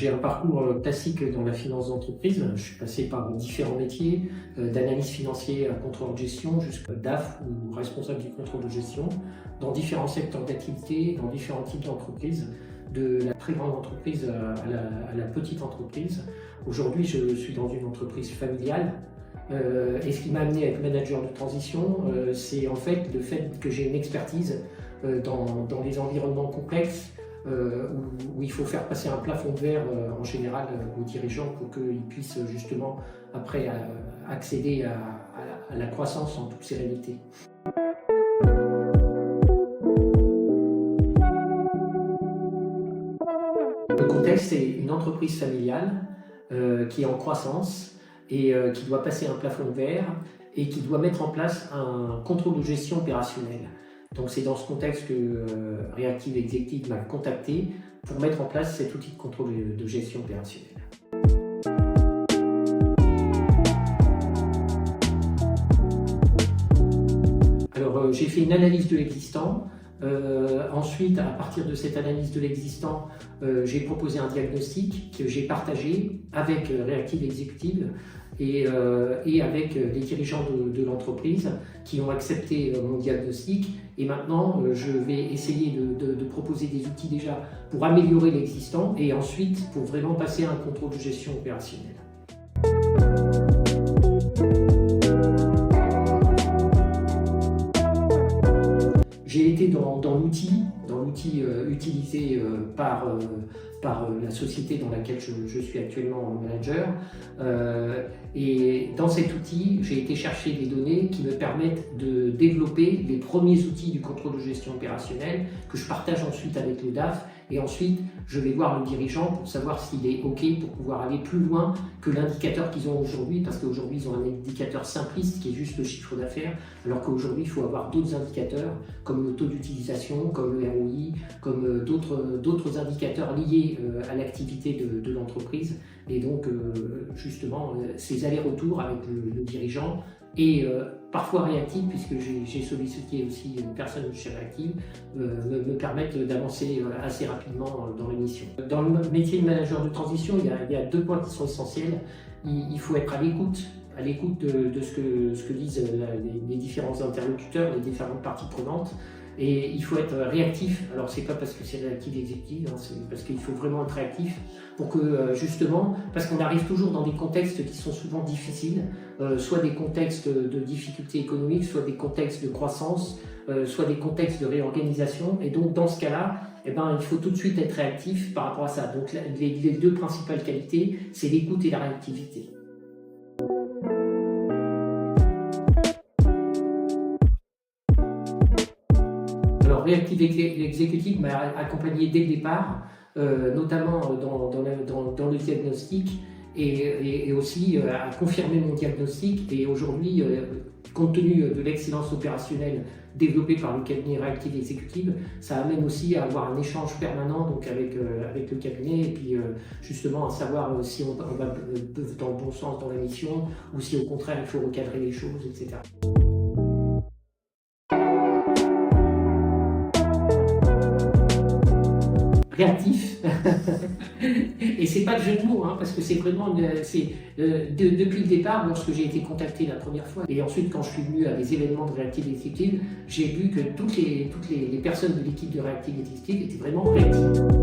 J'ai un parcours classique dans la finance d'entreprise. Je suis passé par différents métiers, d'analyse financière à contrôle de gestion jusqu'à DAF ou responsable du contrôle de gestion, dans différents secteurs d'activité, dans différents types d'entreprises, de la très grande entreprise à la petite entreprise. Aujourd'hui, je suis dans une entreprise familiale. Et ce qui m'a amené à être manager de transition, c'est en fait le fait que j'ai une expertise dans les environnements complexes, où il faut faire passer un plafond de verre en général aux dirigeants pour qu'ils puissent justement après accéder à la croissance en toute sérénité. Le contexte, c'est une entreprise familiale qui est en croissance et qui doit passer un plafond de verre et qui doit mettre en place un contrôle de gestion opérationnelle. Donc c'est dans ce contexte que Reactive Executive m'a contacté pour mettre en place cet outil de contrôle de gestion opérationnelle. Alors j'ai fait une analyse de l'existant. Ensuite, à partir de cette analyse de l'existant, j'ai proposé un diagnostic que j'ai partagé avec Reactive Executive et avec les dirigeants de l'entreprise qui ont accepté mon diagnostic. Et maintenant, je vais essayer de proposer des outils déjà pour améliorer l'existant et ensuite pour vraiment passer à un contrôle de gestion opérationnelle. J'ai été dans l'outil utilisé par la société dans laquelle je suis actuellement manager. Et dans cet outil, j'ai été chercher des données qui me permettent de développer les premiers outils du contrôle de gestion opérationnelle que je partage ensuite avec le DAF. Et ensuite, je vais voir le dirigeant pour savoir s'il est OK pour pouvoir aller plus loin que l'indicateur qu'ils ont aujourd'hui, parce qu'aujourd'hui, ils ont un indicateur simpliste qui est juste le chiffre d'affaires, alors qu'aujourd'hui, il faut avoir d'autres indicateurs, comme le taux d'utilisation, comme le ROI, comme d'autres indicateurs liés à l'activité de l'entreprise. Et donc, justement, ces allers-retours avec le dirigeant et parfois Reactive, puisque j'ai sollicité aussi une personne chez Reactive, me permettent d'avancer assez rapidement dans la mission. Dans le métier de manager de transition, il y a deux points qui sont essentiels. Il faut être à l'écoute de ce que disent les différents interlocuteurs, les différentes parties prenantes. Et il faut être réactif. Alors c'est pas parce que c'est Reactive Executive, c'est parce qu'il faut vraiment être réactif pour que justement, parce qu'on arrive toujours dans des contextes qui sont souvent difficiles, soit des contextes de difficultés économiques, soit des contextes de croissance, soit des contextes de réorganisation. Et donc dans ce cas-là, il faut tout de suite être réactif par rapport à ça. Donc les deux principales qualités, c'est l'écoute et la réactivité. Reactive Executive m'a accompagné dès le départ, notamment dans le diagnostic et aussi à confirmer mon diagnostic. Et aujourd'hui, compte tenu de l'excellence opérationnelle développée par le cabinet Reactive Executive, ça amène aussi à avoir un échange permanent donc avec le cabinet et puis justement à savoir si on va dans le bon sens dans la mission ou si au contraire il faut recadrer les choses, etc. Réactif, et c'est pas de jeu de mots, parce que c'est vraiment depuis le départ, lorsque j'ai été contacté la première fois, et ensuite quand je suis venu à des événements de Reactive Executive, j'ai vu que toutes les personnes de l'équipe de Reactive Executive étaient vraiment réactives.